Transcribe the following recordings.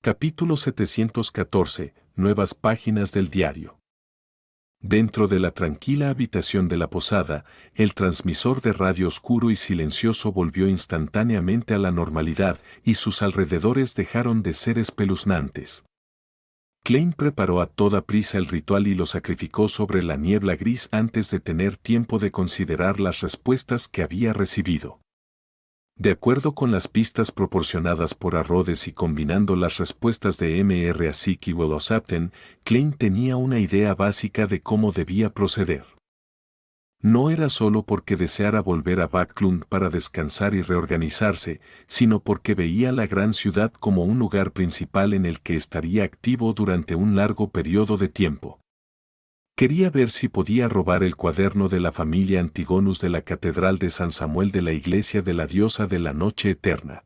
Capítulo 714. Nuevas páginas del diario. Dentro de la tranquila habitación de la posada, el transmisor de radio oscuro y silencioso volvió instantáneamente a la normalidad y sus alrededores dejaron de ser espeluznantes. Klein preparó a toda prisa el ritual y lo sacrificó sobre la niebla gris antes de tener tiempo de considerar las respuestas que había recibido. De acuerdo con las pistas proporcionadas por Rhodes y combinando las respuestas de Mr. Asik y Welosapten, Klein tenía una idea básica de cómo debía proceder. No era solo porque deseara volver a Backlund para descansar y reorganizarse, sino porque veía la gran ciudad como un lugar principal en el que estaría activo durante un largo periodo de tiempo. Quería ver si podía robar el cuaderno de la familia Antigonus de la Catedral de San Samuel de la Iglesia de la Diosa de la Noche Eterna.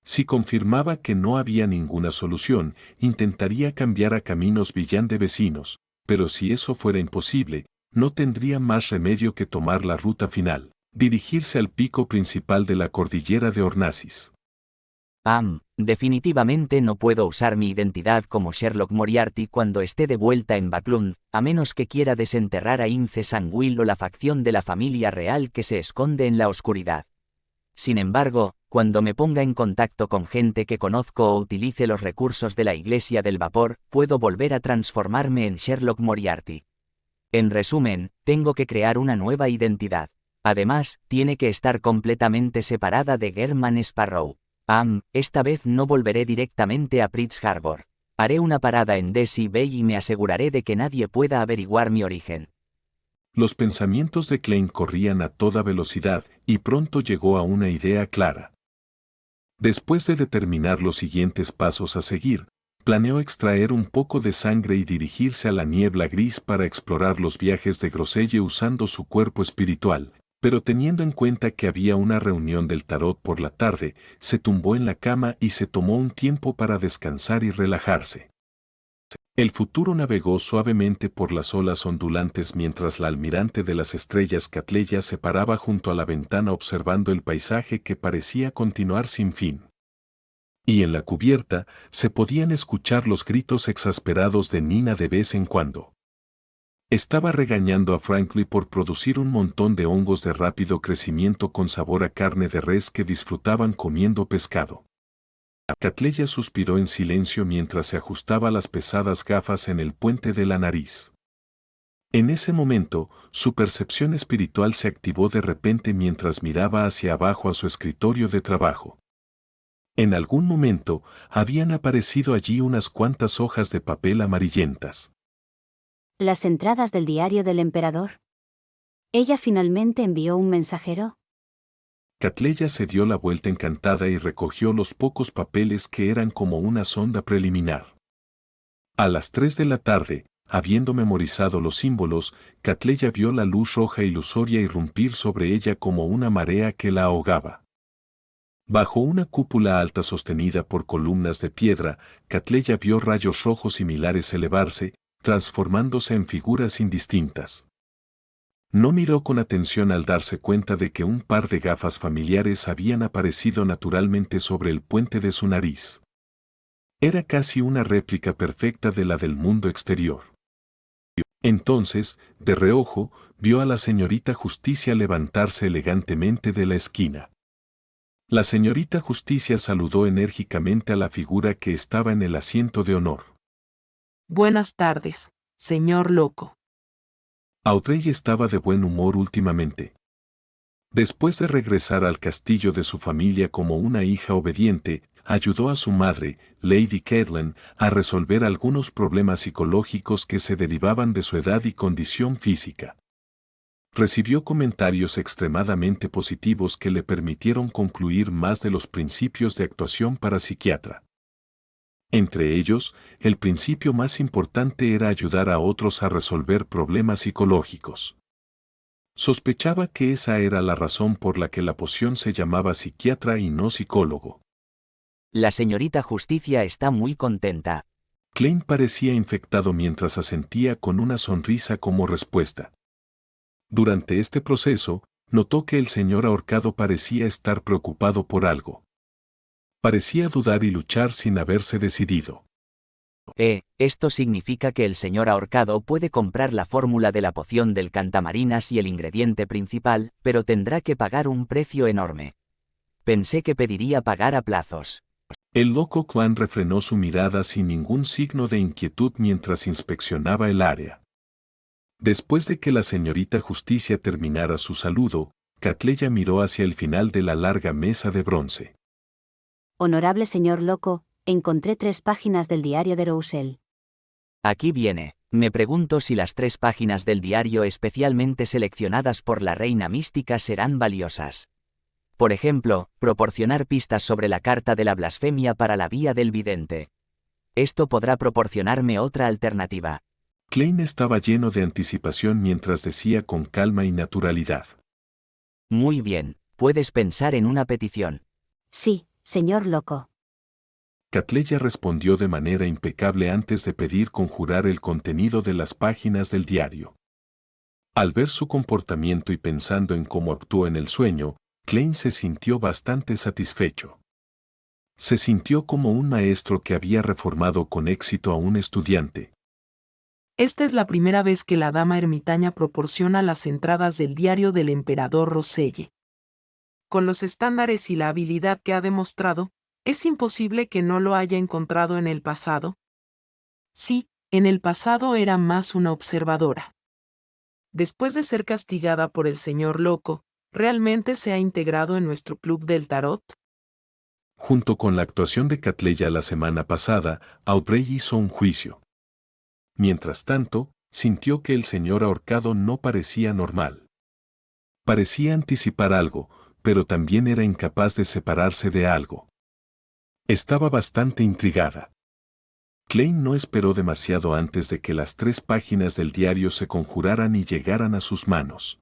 Si confirmaba que no había ninguna solución, intentaría cambiar a Caminos Villán de vecinos, pero si eso fuera imposible, no tendría más remedio que tomar la ruta final, dirigirse al pico principal de la cordillera de Hornacis. Definitivamente no puedo usar mi identidad como Sherlock Moriarty cuando esté de vuelta en Backlund, a menos que quiera desenterrar a Ince Sanguil o la facción de la familia real que se esconde en la oscuridad. Sin embargo, cuando me ponga en contacto con gente que conozco o utilice los recursos de la Iglesia del Vapor, puedo volver a transformarme en Sherlock Moriarty. En resumen, tengo que crear una nueva identidad. Además, tiene que estar completamente separada de German Sparrow. Esta vez no volveré directamente a Pritz Harbor. Haré una parada en Desi Bay y me aseguraré de que nadie pueda averiguar mi origen. Los pensamientos de Klein corrían a toda velocidad y pronto llegó a una idea clara. Después de determinar los siguientes pasos a seguir, planeó extraer un poco de sangre y dirigirse a la niebla gris para explorar los viajes de Groselle usando su cuerpo espiritual. Pero teniendo en cuenta que había una reunión del tarot por la tarde, se tumbó en la cama y se tomó un tiempo para descansar y relajarse. El futuro navegó suavemente por las olas ondulantes mientras la almirante de las estrellas Catleya se paraba junto a la ventana observando el paisaje que parecía continuar sin fin. Y en la cubierta se podían escuchar los gritos exasperados de Nina de vez en cuando. Estaba regañando a Franklin por producir un montón de hongos de rápido crecimiento con sabor a carne de res que disfrutaban comiendo pescado. Catleya suspiró en silencio mientras se ajustaba las pesadas gafas en el puente de la nariz. En ese momento, su percepción espiritual se activó de repente mientras miraba hacia abajo a su escritorio de trabajo. En algún momento, habían aparecido allí unas cuantas hojas de papel amarillentas. Las entradas del diario del emperador. ¿Ella finalmente envió un mensajero? Catleya se dio la vuelta encantada y recogió los pocos papeles que eran como una sonda preliminar. A las 3 de la tarde, habiendo memorizado los símbolos, Catleya vio la luz roja ilusoria irrumpir sobre ella como una marea que la ahogaba. Bajo una cúpula alta sostenida por columnas de piedra, Catleya vio rayos rojos similares elevarse, transformándose en figuras indistintas. No miró con atención al darse cuenta de que un par de gafas familiares habían aparecido naturalmente sobre el puente de su nariz. Era casi una réplica perfecta de la del mundo exterior. Entonces, de reojo, vio a la señorita Justicia levantarse elegantemente de la esquina. La señorita Justicia saludó enérgicamente a la figura que estaba en el asiento de honor. Buenas tardes, señor Loco. Audrey estaba de buen humor últimamente. Después de regresar al castillo de su familia como una hija obediente, ayudó a su madre, Lady Catelyn, a resolver algunos problemas psicológicos que se derivaban de su edad y condición física. Recibió comentarios extremadamente positivos que le permitieron concluir más de los principios de actuación para psiquiatra. Entre ellos, el principio más importante era ayudar a otros a resolver problemas psicológicos. Sospechaba que esa era la razón por la que la poción se llamaba psiquiatra y no psicólogo. La señorita Justicia está muy contenta. Klein parecía infectado mientras asentía con una sonrisa como respuesta. Durante este proceso, notó que el señor ahorcado parecía estar preocupado por algo. Parecía dudar y luchar sin haberse decidido. Esto significa que el señor ahorcado puede comprar la fórmula de la poción del cantamarinas y el ingrediente principal, pero tendrá que pagar un precio enorme. Pensé que pediría pagar a plazos. El loco Clan refrenó su mirada sin ningún signo de inquietud mientras inspeccionaba el área. Después de que la señorita Justicia terminara su saludo, Catleya miró hacia el final de la larga mesa de bronce. Honorable señor Loco, encontré 3 páginas del diario de Roussel. Aquí viene. Me pregunto si las 3 páginas del diario especialmente seleccionadas por la reina mística serán valiosas. Por ejemplo, proporcionar pistas sobre la carta de la blasfemia para la vía del vidente. Esto podrá proporcionarme otra alternativa. Klein estaba lleno de anticipación mientras decía con calma y naturalidad. Muy bien, puedes pensar en una petición. Sí, señor Loco. Catleya respondió de manera impecable antes de pedir conjurar el contenido de las páginas del diario. Al ver su comportamiento y pensando en cómo actuó en el sueño, Klein se sintió bastante satisfecho. Se sintió como un maestro que había reformado con éxito a un estudiante. Esta es la primera vez que la dama ermitaña proporciona las entradas del diario del emperador Roselle. Con los estándares y la habilidad que ha demostrado, ¿es imposible que no lo haya encontrado en el pasado? Sí, en el pasado era más una observadora. Después de ser castigada por el señor Loco, ¿realmente se ha integrado en nuestro club del tarot? Junto con la actuación de Catleya la semana pasada, Aubrey hizo un juicio. Mientras tanto, sintió que el señor ahorcado no parecía normal. Parecía anticipar algo, pero también era incapaz de separarse de algo. Estaba bastante intrigada. Klein no esperó demasiado antes de que las 3 páginas del diario se conjuraran y llegaran a sus manos.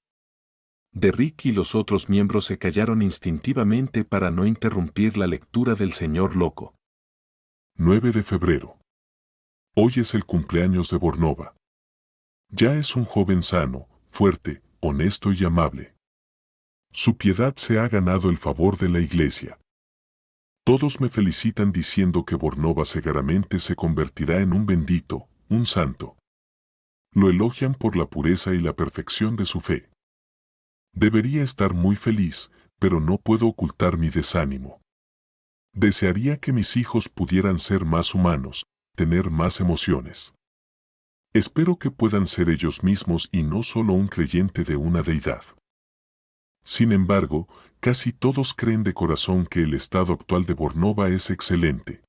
Derrick y los otros miembros se callaron instintivamente para no interrumpir la lectura del señor Loco. 9 de febrero. Hoy es el cumpleaños de Bornova. Ya es un joven sano, fuerte, honesto y amable. Su piedad se ha ganado el favor de la Iglesia. Todos me felicitan diciendo que Bornova seguramente se convertirá en un bendito, un santo. Lo elogian por la pureza y la perfección de su fe. Debería estar muy feliz, pero no puedo ocultar mi desánimo. Desearía que mis hijos pudieran ser más humanos, tener más emociones. Espero que puedan ser ellos mismos y no solo un creyente de una deidad. Sin embargo, casi todos creen de corazón que el estado actual de Bornova es excelente.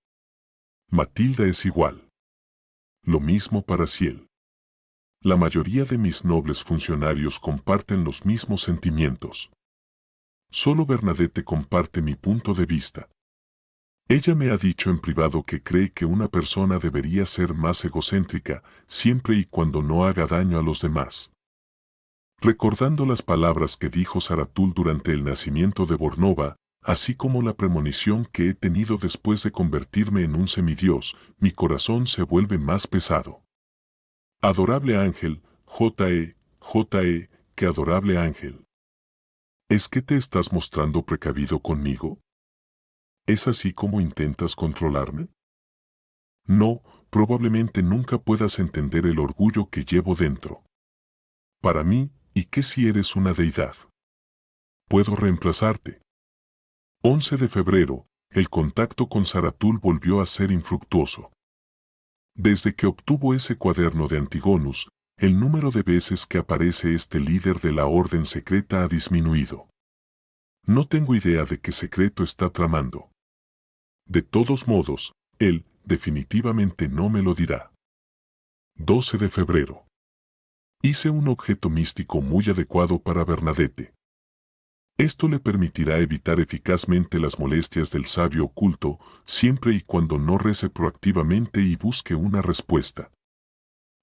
Matilda es igual. Lo mismo para Ciel. La mayoría de mis nobles funcionarios comparten los mismos sentimientos. Solo Bernadette comparte mi punto de vista. Ella me ha dicho en privado que cree que una persona debería ser más egocéntrica, siempre y cuando no haga daño a los demás. Recordando las palabras que dijo Zaratul durante el nacimiento de Bornova, así como la premonición que he tenido después de convertirme en un semidios, mi corazón se vuelve más pesado. Adorable ángel, J.E., que adorable ángel. ¿Es que te estás mostrando precavido conmigo? ¿Es así como intentas controlarme? No, probablemente nunca puedas entender el orgullo que llevo dentro. Para mí, ¿y qué si eres una deidad? Puedo reemplazarte. 11 de febrero, el contacto con Zaratul volvió a ser infructuoso. Desde que obtuvo ese cuaderno de Antigonus, el número de veces que aparece este líder de la orden secreta ha disminuido. No tengo idea de qué secreto está tramando. De todos modos, él, definitivamente no me lo dirá. 12 de febrero. Hice un objeto místico muy adecuado para Bernadette. Esto le permitirá evitar eficazmente las molestias del sabio oculto, siempre y cuando no rece proactivamente y busque una respuesta.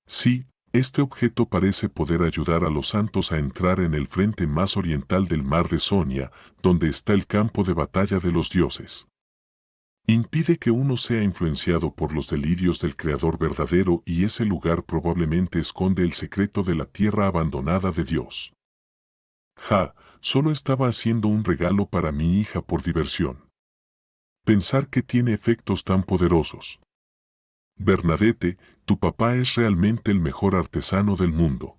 Sí, este objeto parece poder ayudar a los santos a entrar en el frente más oriental del mar de Sonia, donde está el campo de batalla de los dioses. Impide que uno sea influenciado por los delirios del Creador verdadero y ese lugar probablemente esconde el secreto de la tierra abandonada de Dios. Solo estaba haciendo un regalo para mi hija por diversión. Pensar que tiene efectos tan poderosos. Bernadette, tu papá es realmente el mejor artesano del mundo.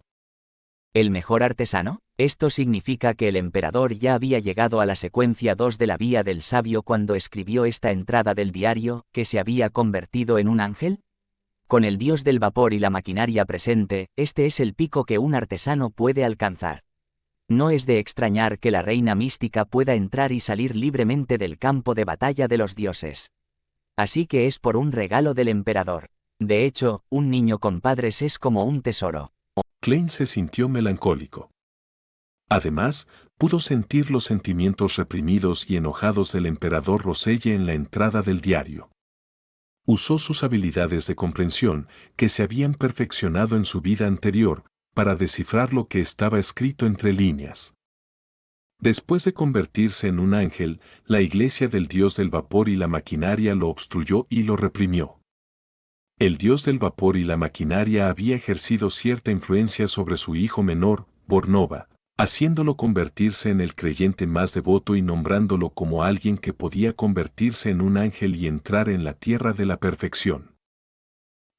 ¿El mejor artesano? Esto significa que el emperador ya había llegado a la secuencia 2 de la vía del sabio cuando escribió esta entrada del diario, que se había convertido en un ángel. Con el dios del vapor y la maquinaria presente, este es el pico que un artesano puede alcanzar. No es de extrañar que la reina mística pueda entrar y salir libremente del campo de batalla de los dioses. Así que es por un regalo del emperador. De hecho, un niño con padres es como un tesoro. Klein se sintió melancólico. Además, pudo sentir los sentimientos reprimidos y enojados del emperador Roselle en la entrada del diario. Usó sus habilidades de comprensión, que se habían perfeccionado en su vida anterior, para descifrar lo que estaba escrito entre líneas. Después de convertirse en un ángel, la iglesia del dios del vapor y la maquinaria lo obstruyó y lo reprimió. El dios del vapor y la maquinaria había ejercido cierta influencia sobre su hijo menor, Bornova, haciéndolo convertirse en el creyente más devoto y nombrándolo como alguien que podía convertirse en un ángel y entrar en la tierra de la perfección.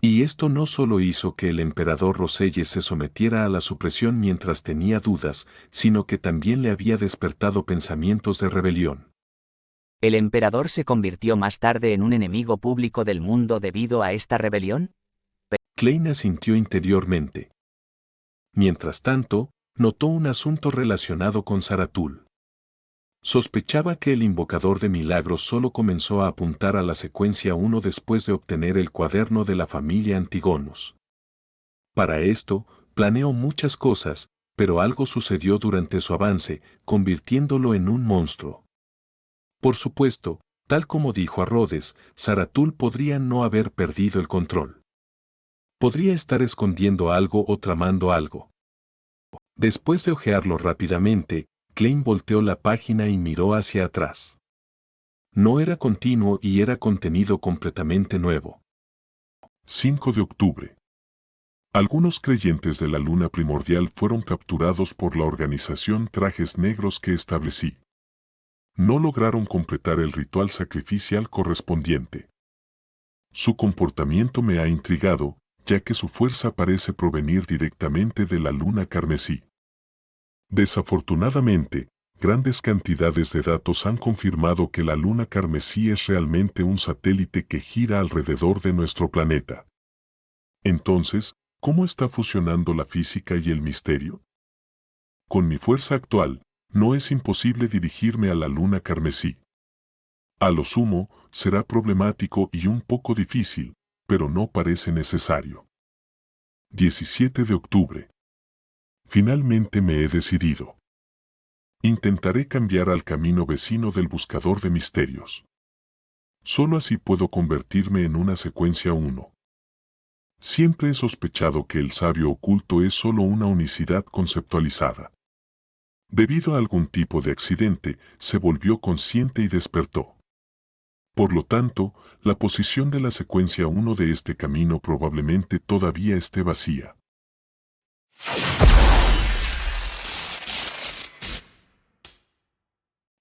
Y esto no solo hizo que el emperador Roselle se sometiera a la supresión mientras tenía dudas, sino que también le había despertado pensamientos de rebelión. ¿El emperador se convirtió más tarde en un enemigo público del mundo debido a esta rebelión? Klein asintió interiormente. Mientras tanto, notó un asunto relacionado con Zaratul. Sospechaba que el invocador de milagros solo comenzó a apuntar a la secuencia 1 después de obtener el cuaderno de la familia Antigonus. Para esto, planeó muchas cosas, pero algo sucedió durante su avance, convirtiéndolo en un monstruo. Por supuesto, tal como dijo a Rhodes, Zaratul podría no haber perdido el control. Podría estar escondiendo algo o tramando algo. Después de hojearlo rápidamente, Klein volteó la página y miró hacia atrás. No era continuo y era contenido completamente nuevo. 5 de octubre. Algunos creyentes de la luna primordial fueron capturados por la organización Trajes Negros que establecí. No lograron completar el ritual sacrificial correspondiente. Su comportamiento me ha intrigado, ya que su fuerza parece provenir directamente de la luna carmesí. Desafortunadamente, grandes cantidades de datos han confirmado que la luna carmesí es realmente un satélite que gira alrededor de nuestro planeta. Entonces, ¿cómo está fusionando la física y el misterio? Con mi fuerza actual, no es imposible dirigirme a la luna carmesí. A lo sumo, será problemático y un poco difícil, pero no parece necesario. 17 de octubre. Finalmente me he decidido. Intentaré cambiar al camino vecino del buscador de misterios. Solo así puedo convertirme en una secuencia 1. Siempre he sospechado que el sabio oculto es solo una unicidad conceptualizada. Debido a algún tipo de accidente, se volvió consciente y despertó. Por lo tanto, la posición de la secuencia 1 de este camino probablemente todavía esté vacía.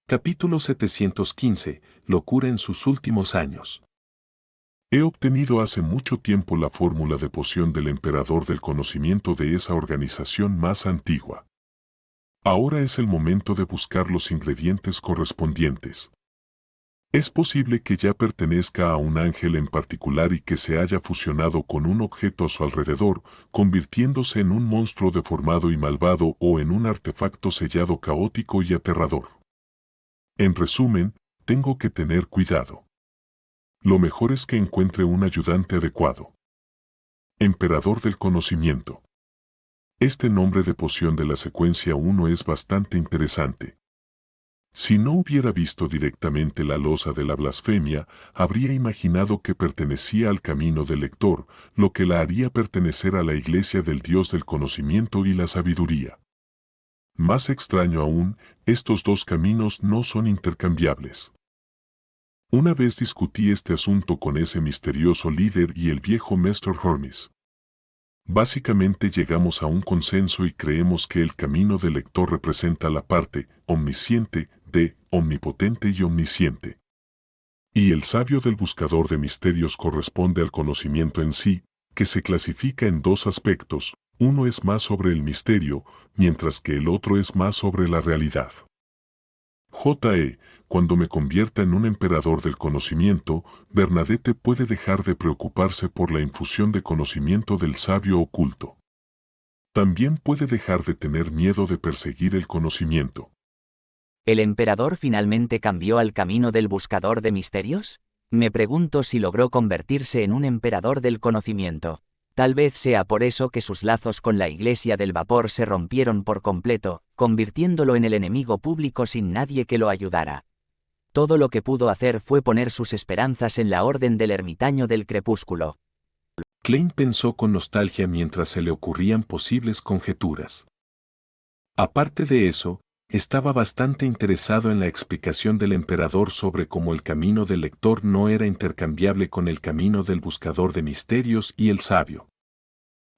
Capítulo 715. Locura en sus últimos años. He obtenido hace mucho tiempo la fórmula de poción del emperador del conocimiento de esa organización más antigua. Ahora es el momento de buscar los ingredientes correspondientes. Es posible que ya pertenezca a un ángel en particular y que se haya fusionado con un objeto a su alrededor, convirtiéndose en un monstruo deformado y malvado o en un artefacto sellado caótico y aterrador. En resumen, tengo que tener cuidado. Lo mejor es que encuentre un ayudante adecuado. Emperador del conocimiento. Este nombre de poción de la secuencia 1 es bastante interesante. Si no hubiera visto directamente la losa de la blasfemia, habría imaginado que pertenecía al camino del lector, lo que la haría pertenecer a la iglesia del Dios del conocimiento y la sabiduría. Más extraño aún, estos dos caminos no son intercambiables. Una vez discutí este asunto con ese misterioso líder y el viejo Mr. Hermes. Básicamente llegamos a un consenso y creemos que el camino del lector representa la parte omnisciente de omnipotente y omnisciente. Y el sabio del buscador de misterios corresponde al conocimiento en sí, que se clasifica en dos aspectos, uno es más sobre el misterio, mientras que el otro es más sobre la realidad. Cuando me convierta en un emperador del conocimiento, Bernadette puede dejar de preocuparse por la infusión de conocimiento del sabio oculto. También puede dejar de tener miedo de perseguir el conocimiento. ¿El emperador finalmente cambió al camino del buscador de misterios? Me pregunto si logró convertirse en un emperador del conocimiento. Tal vez sea por eso que sus lazos con la Iglesia del Vapor se rompieron por completo, convirtiéndolo en el enemigo público sin nadie que lo ayudara. Todo lo que pudo hacer fue poner sus esperanzas en la Orden del Ermitaño del Crepúsculo. Klein pensó con nostalgia mientras se le ocurrían posibles conjeturas. Aparte de eso, estaba bastante interesado en la explicación del emperador sobre cómo el camino del lector no era intercambiable con el camino del buscador de misterios y el sabio.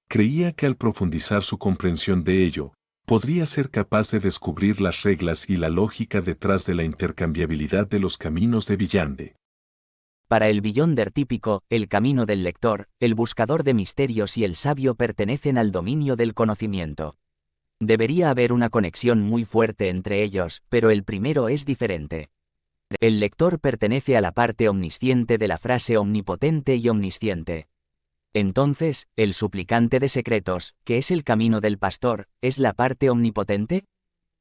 Creía que al profundizar su comprensión de ello, podría ser capaz de descubrir las reglas y la lógica detrás de la intercambiabilidad de los caminos de Villande. Para el Beyonder típico, el camino del lector, el buscador de misterios y el sabio pertenecen al dominio del conocimiento. Debería haber una conexión muy fuerte entre ellos, pero el primero es diferente. El lector pertenece a la parte omnisciente de la frase omnipotente y omnisciente. Entonces, ¿el suplicante de secretos, que es el camino del pastor, es la parte omnipotente?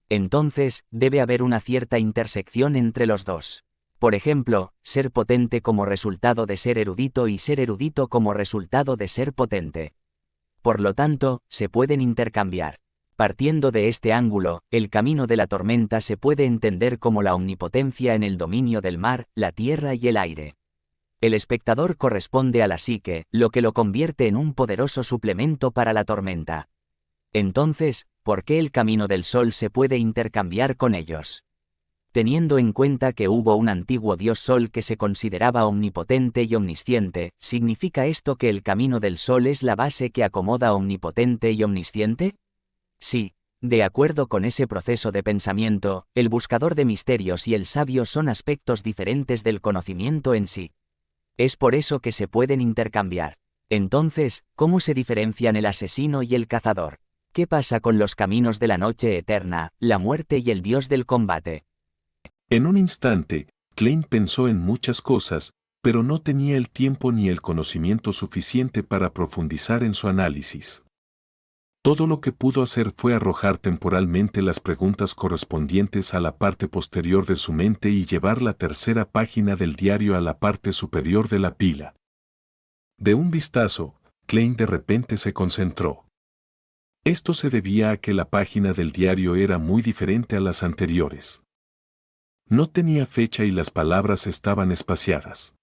Entonces, debe haber una cierta intersección entre los dos. Por ejemplo, ser potente como resultado de ser erudito y ser erudito como resultado de ser potente. Por lo tanto, se pueden intercambiar. Partiendo de este ángulo, el camino de la tormenta se puede entender como la omnipotencia en el dominio del mar, la tierra y el aire. El espectador corresponde a la psique, lo que lo convierte en un poderoso suplemento para la tormenta. Entonces, ¿por qué el camino del sol se puede intercambiar con ellos? Teniendo en cuenta que hubo un antiguo dios sol que se consideraba omnipotente y omnisciente, ¿significa esto que el camino del sol es la base que acomoda omnipotente y omnisciente? Sí, de acuerdo con ese proceso de pensamiento, el buscador de misterios y el sabio son aspectos diferentes del conocimiento en sí. Es por eso que se pueden intercambiar. Entonces, ¿cómo se diferencian el asesino y el cazador? ¿Qué pasa con los caminos de la noche eterna, la muerte y el dios del combate? En un instante, Klein pensó en muchas cosas, pero no tenía el tiempo ni el conocimiento suficiente para profundizar en su análisis. Todo lo que pudo hacer fue arrojar temporalmente las preguntas correspondientes a la parte posterior de su mente y llevar la tercera página del diario a la parte superior de la pila. De un vistazo, Klein de repente se concentró. Esto se debía a que la página del diario era muy diferente a las anteriores. No tenía fecha y las palabras estaban espaciadas.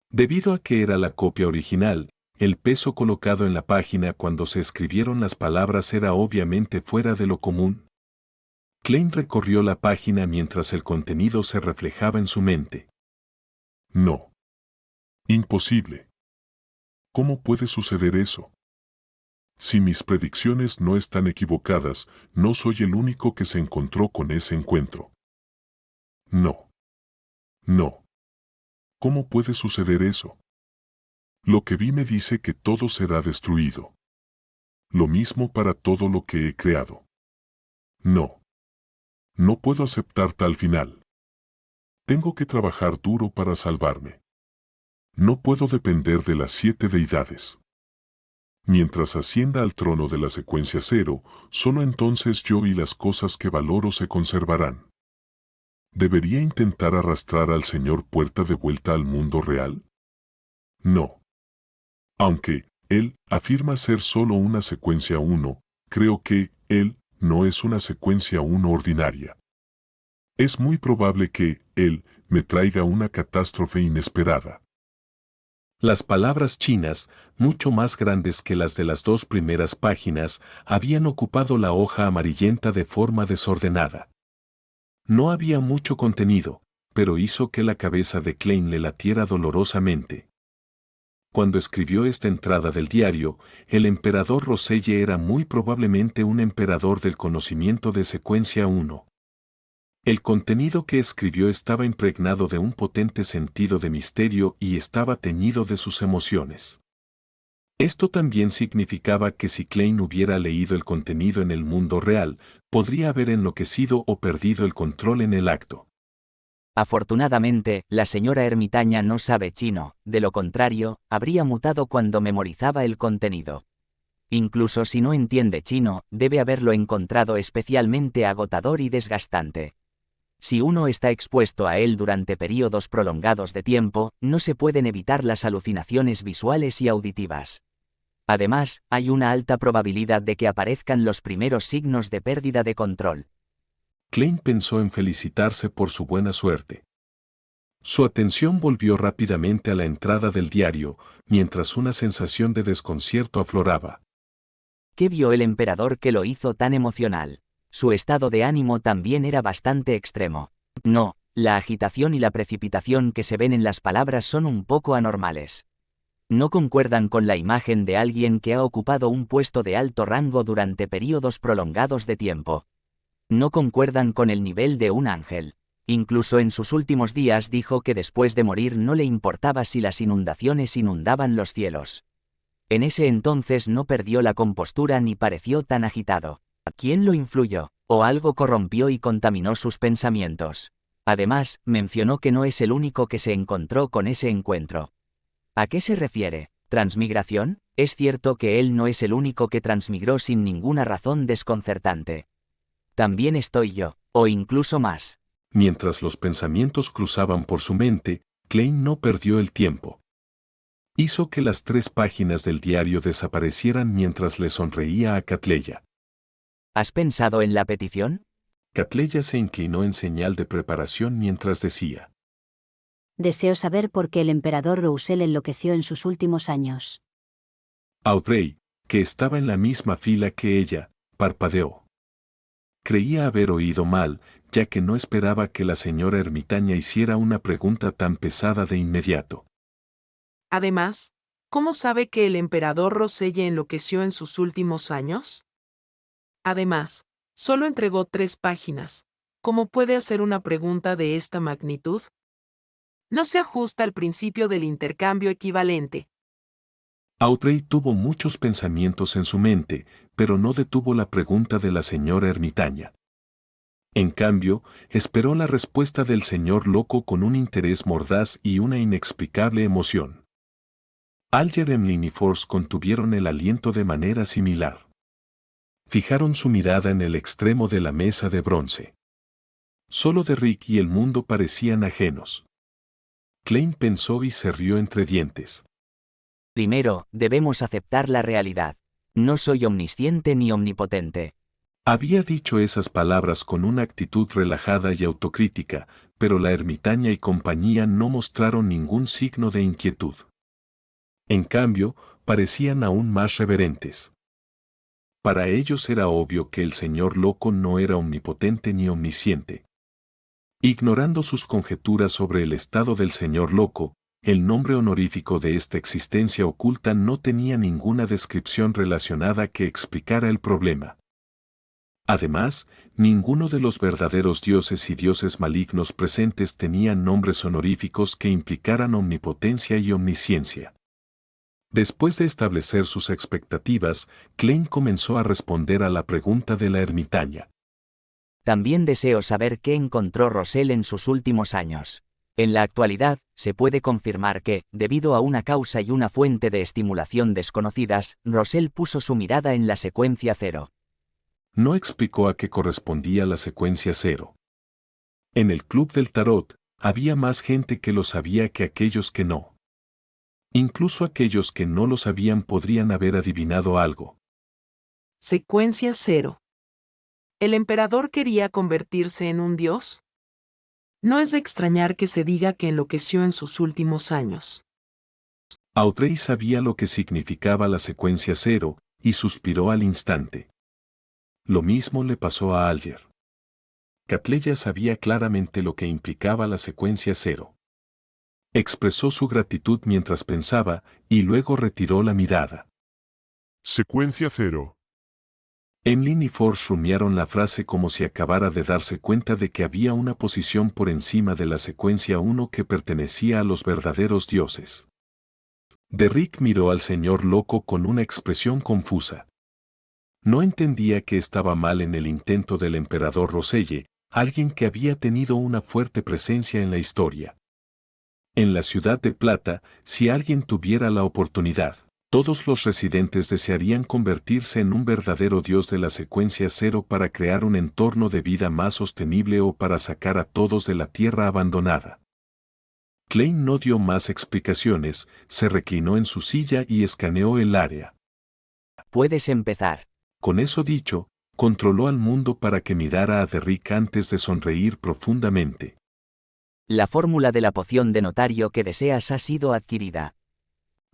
Debido a que era la copia original, el peso colocado en la página cuando se escribieron las palabras era obviamente fuera de lo común. Klein recorrió la página mientras el contenido se reflejaba en su mente. No. Imposible. ¿Cómo puede suceder eso? Si mis predicciones no están equivocadas, no soy el único que se encontró con ese encuentro. No. No. ¿Cómo puede suceder eso? Lo que vi me dice que todo será destruido. Lo mismo para todo lo que he creado. No. No puedo aceptar tal final. Tengo que trabajar duro para salvarme. No puedo depender de las 7 deidades. Mientras ascienda al trono de la secuencia 0, solo entonces yo y las cosas que valoro se conservarán. ¿Debería intentar arrastrar al señor Puerta de vuelta al mundo real? No. Aunque él afirma ser solo una secuencia 1, creo que él no es una secuencia 1 ordinaria. Es muy probable que él me traiga una catástrofe inesperada. Las palabras chinas, mucho más grandes que las de las 2 primeras páginas, habían ocupado la hoja amarillenta de forma desordenada. No había mucho contenido, pero hizo que la cabeza de Klein le latiera dolorosamente. Cuando escribió esta entrada del diario, el emperador Roselle era muy probablemente un emperador del conocimiento de secuencia 1. El contenido que escribió estaba impregnado de un potente sentido de misterio y estaba teñido de sus emociones. Esto también significaba que si Klein hubiera leído el contenido en el mundo real, podría haber enloquecido o perdido el control en el acto. Afortunadamente, la señora ermitaña no sabe chino, de lo contrario, habría mutado cuando memorizaba el contenido. Incluso si no entiende chino, debe haberlo encontrado especialmente agotador y desgastante. Si uno está expuesto a él durante períodos prolongados de tiempo, no se pueden evitar las alucinaciones visuales y auditivas. Además, hay una alta probabilidad de que aparezcan los primeros signos de pérdida de control. Klein pensó en felicitarse por su buena suerte. Su atención volvió rápidamente a la entrada del diario, mientras una sensación de desconcierto afloraba. ¿Qué vio el emperador que lo hizo tan emocional? Su estado de ánimo también era bastante extremo. No, la agitación y la precipitación que se ven en las palabras son un poco anormales. No concuerdan con la imagen de alguien que ha ocupado un puesto de alto rango durante períodos prolongados de tiempo. No concuerdan con el nivel de un ángel. Incluso en sus últimos días dijo que después de morir no le importaba si las inundaciones inundaban los cielos. En ese entonces no perdió la compostura ni pareció tan agitado. ¿Quién lo influyó? ¿O algo corrompió y contaminó sus pensamientos? Además, mencionó que no es el único que se encontró con ese encuentro. ¿A qué se refiere? ¿Transmigración? Es cierto que él no es el único que transmigró sin ninguna razón desconcertante. También estoy yo, o incluso más. Mientras los pensamientos cruzaban por su mente, Klein no perdió el tiempo. Hizo que las 3 páginas del diario desaparecieran mientras le sonreía a Catleya. ¿Has pensado en la petición? Catleya se inclinó en señal de preparación mientras decía: Deseo saber por qué el emperador Roussel enloqueció en sus últimos años. Audrey, que estaba en la misma fila que ella, parpadeó. Creía haber oído mal, ya que no esperaba que la señora ermitaña hiciera una pregunta tan pesada de inmediato. Además, ¿cómo sabe que el emperador Roselle enloqueció en sus últimos años? Además, solo entregó 3 páginas. ¿Cómo puede hacer una pregunta de esta magnitud? No se ajusta al principio del intercambio equivalente. Audrey tuvo muchos pensamientos en su mente, pero no detuvo la pregunta de la señora ermitaña. En cambio, esperó la respuesta del señor loco con un interés mordaz y una inexplicable emoción. Alger y Miniforce contuvieron el aliento de manera similar. Fijaron su mirada en el extremo de la mesa de bronce. Solo Derrick y el mundo parecían ajenos. Klein pensó y se rió entre dientes. Primero, debemos aceptar la realidad. No soy omnisciente ni omnipotente. Había dicho esas palabras con una actitud relajada y autocrítica, pero la ermitaña y compañía no mostraron ningún signo de inquietud. En cambio, parecían aún más reverentes. Para ellos era obvio que el señor loco no era omnipotente ni omnisciente. Ignorando sus conjeturas sobre el estado del señor loco, el nombre honorífico de esta existencia oculta no tenía ninguna descripción relacionada que explicara el problema. Además, ninguno de los verdaderos dioses y dioses malignos presentes tenían nombres honoríficos que implicaran omnipotencia y omnisciencia. Después de establecer sus expectativas, Klein comenzó a responder a la pregunta de la ermitaña. También deseo saber qué encontró Roussel en sus últimos años. En la actualidad, se puede confirmar que, debido a una causa y una fuente de estimulación desconocidas, Roussel puso su mirada en la secuencia 0. No explicó a qué correspondía la secuencia 0. En el club del tarot, había más gente que lo sabía que aquellos que no. Incluso aquellos que no lo sabían podrían haber adivinado algo. Secuencia 0. ¿El emperador quería convertirse en un dios? No es de extrañar que se diga que enloqueció en sus últimos años. Audrey sabía lo que significaba la secuencia 0, y suspiró al instante. Lo mismo le pasó a Alger. Catleya sabía claramente lo que implicaba la secuencia 0. Expresó su gratitud mientras pensaba, y luego retiró la mirada. Secuencia 0. Emlyn y Force rumiaron la frase como si acabara de darse cuenta de que había una posición por encima de la secuencia 1 que pertenecía a los verdaderos dioses. Derrick miró al señor loco con una expresión confusa. No entendía que estaba mal en el intento del emperador Roselle, alguien que había tenido una fuerte presencia en la historia. En la ciudad de Plata, si alguien tuviera la oportunidad, todos los residentes desearían convertirse en un verdadero dios de la secuencia 0 para crear un entorno de vida más sostenible o para sacar a todos de la tierra abandonada. Klein no dio más explicaciones, se reclinó en su silla y escaneó el área. Puedes empezar. Con eso dicho, controló al mundo para que mirara a Derrick antes de sonreír profundamente. La fórmula de la poción de notario que deseas ha sido adquirida.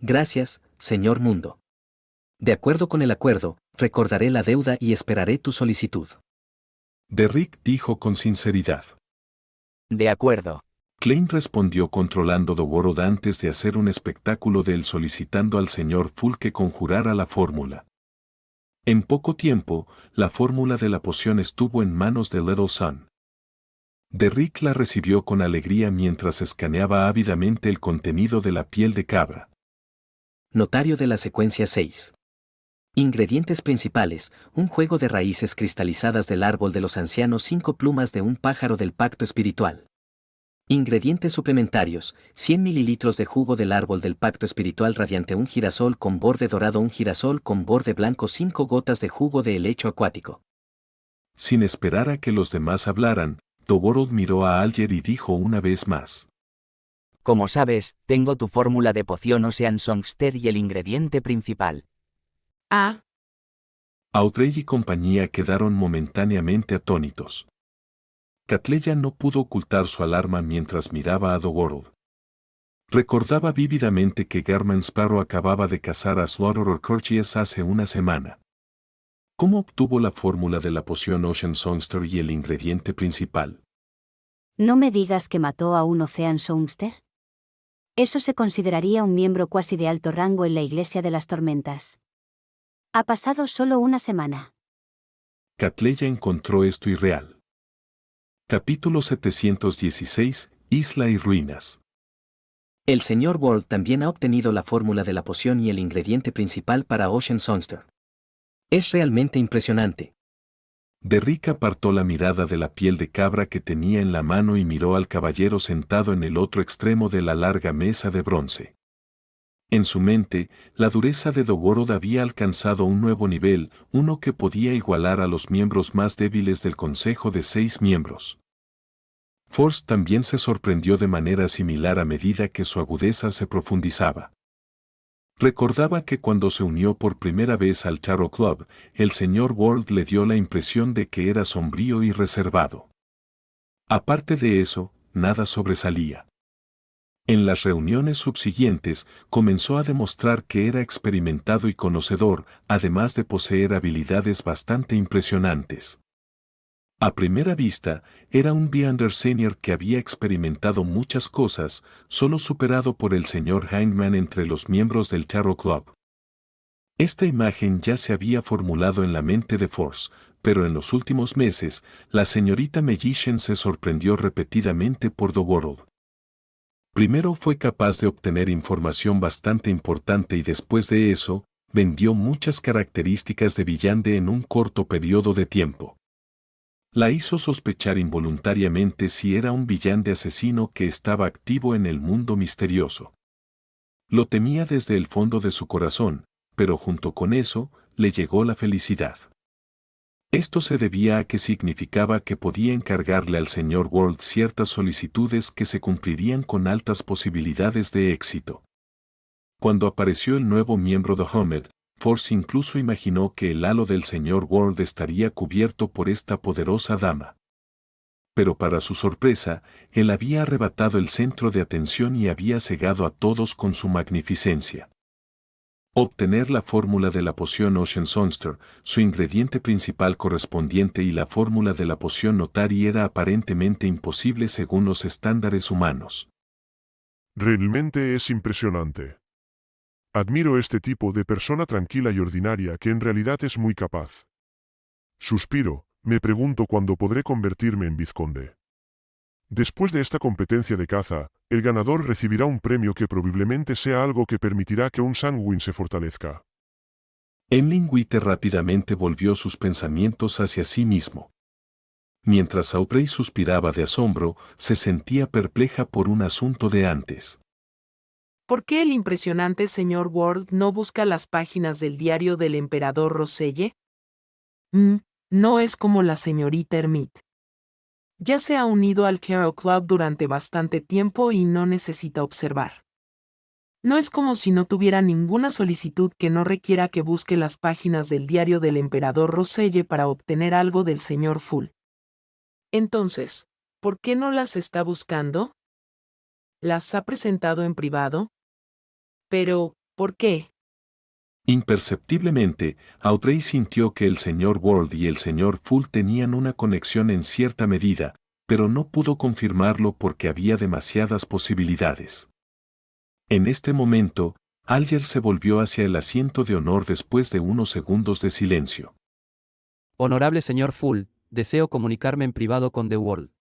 Gracias, señor mundo. De acuerdo con el acuerdo, recordaré la deuda y esperaré tu solicitud. Derrick dijo con sinceridad. De acuerdo. Klein respondió controlando The World antes de hacer un espectáculo de él solicitando al señor Full que conjurara la fórmula. En poco tiempo, la fórmula de la poción estuvo en manos de Little Sun. Derrick la recibió con alegría mientras escaneaba ávidamente el contenido de la piel de cabra. Notario de la secuencia 6. Ingredientes principales: un juego de raíces cristalizadas del árbol de los ancianos, 5 plumas de un pájaro del pacto espiritual. Ingredientes suplementarios: 100 mililitros de jugo del árbol del pacto espiritual radiante, un girasol con borde dorado, un girasol con borde blanco, 5 gotas de jugo de helecho acuático. Sin esperar a que los demás hablaran, The World miró a Alger y dijo una vez más. Como sabes, tengo tu fórmula de poción Ocean Songster y el ingrediente principal. Ah, Audrey y compañía quedaron momentáneamente atónitos. Catleya no pudo ocultar su alarma mientras miraba a The World. Recordaba vívidamente que Garman Sparrow acababa de cazar a Slaughterer Courtiers hace una semana. ¿Cómo obtuvo la fórmula de la poción Ocean Songster y el ingrediente principal? ¿No me digas que mató a un Ocean Songster? Eso se consideraría un miembro cuasi de alto rango en la Iglesia de las Tormentas. Ha pasado solo una semana. Catleya encontró esto irreal. Capítulo 716, Isla y Ruinas. El señor World también ha obtenido la fórmula de la poción y el ingrediente principal para Ocean Songster. Es realmente impresionante. Derrick apartó la mirada de la piel de cabra que tenía en la mano y miró al caballero sentado en el otro extremo de la larga mesa de bronce. En su mente, la dureza de The World había alcanzado un nuevo nivel, uno que podía igualar a los miembros más débiles del Consejo de 6 miembros. Force también se sorprendió de manera similar a medida que su agudeza se profundizaba. Recordaba que cuando se unió por primera vez al Tarot Club, el señor World le dio la impresión de que era sombrío y reservado. Aparte de eso, nada sobresalía. En las reuniones subsiguientes, comenzó a demostrar que era experimentado y conocedor, además de poseer habilidades bastante impresionantes. A primera vista, era un Beyonder Senior que había experimentado muchas cosas, solo superado por el señor Hangman entre los miembros del Tarot Club. Esta imagen ya se había formulado en la mente de Force, pero en los últimos meses, la señorita Magician se sorprendió repetidamente por The World. Primero fue capaz de obtener información bastante importante y después de eso, vendió muchas características de Villande en un corto periodo de tiempo. La hizo sospechar involuntariamente si era un Villande asesino que estaba activo en el mundo misterioso. Lo temía desde el fondo de su corazón, pero junto con eso, le llegó la felicidad. Esto se debía a que significaba que podía encargarle al señor World ciertas solicitudes que se cumplirían con altas posibilidades de éxito. Cuando apareció el nuevo miembro de Homed, Force incluso imaginó que el halo del señor World estaría cubierto por esta poderosa dama. Pero para su sorpresa, él había arrebatado el centro de atención y había cegado a todos con su magnificencia. Obtener la fórmula de la poción Ocean Songster, su ingrediente principal correspondiente y la fórmula de la poción Notari era aparentemente imposible según los estándares humanos. Realmente es impresionante. Admiro este tipo de persona tranquila y ordinaria que en realidad es muy capaz. Suspiro, me pregunto cuándo podré convertirme en vizconde. Después de esta competencia de caza, el ganador recibirá un premio que probablemente sea algo que permitirá que un Sandwin se fortalezca. Emlyn Wither rápidamente volvió sus pensamientos hacia sí mismo. Mientras Aubrey suspiraba de asombro, se sentía perpleja por un asunto de antes. ¿Por qué el impresionante señor Ward no busca las páginas del diario del emperador Roselle? No es como la señorita Hermit. Ya se ha unido al Carol Club durante bastante tiempo y no necesita observar. No es como si no tuviera ninguna solicitud que no requiera que busque las páginas del diario del emperador Roselle para obtener algo del señor Full. Entonces, ¿por qué no las está buscando? ¿Las ha presentado en privado? Pero, ¿por qué? Imperceptiblemente, Audrey sintió que el señor Ward y el señor Full tenían una conexión en cierta medida, pero no pudo confirmarlo porque había demasiadas posibilidades. En este momento, Alger se volvió hacia el asiento de honor después de unos segundos de silencio. Honorable señor Full, deseo comunicarme en privado con The Wall.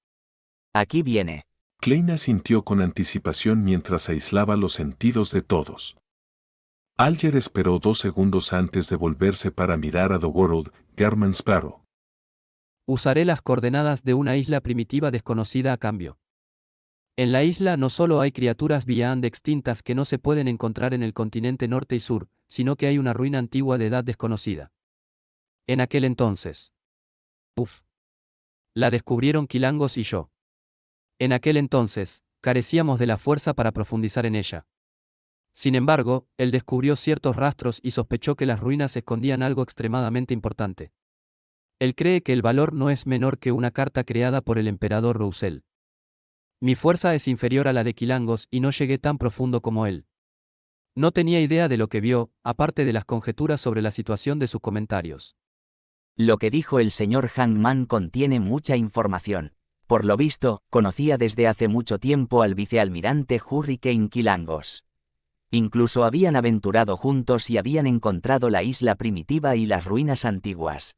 Aquí viene. Klein asintió con anticipación mientras aislaba los sentidos de todos. Alger esperó 2 segundos antes de volverse para mirar a The World, Garman Sparrow. Usaré las coordenadas de una isla primitiva desconocida a cambio. En la isla no solo hay criaturas Beyond extintas que no se pueden encontrar en el continente norte y sur, sino que hay una ruina antigua de edad desconocida. En aquel entonces. La descubrieron Quilangos y yo. En aquel entonces, carecíamos de la fuerza para profundizar en ella. Sin embargo, él descubrió ciertos rastros y sospechó que las ruinas escondían algo extremadamente importante. Él cree que el valor no es menor que una carta creada por el emperador Roussel. Mi fuerza es inferior a la de Quilangos y no llegué tan profundo como él. No tenía idea de lo que vio, aparte de las conjeturas sobre la situación de sus comentarios. Lo que dijo el señor Hangman contiene mucha información. Por lo visto, conocía desde hace mucho tiempo al vicealmirante Hurricane Quilangos. Incluso habían aventurado juntos y habían encontrado la isla primitiva y las ruinas antiguas.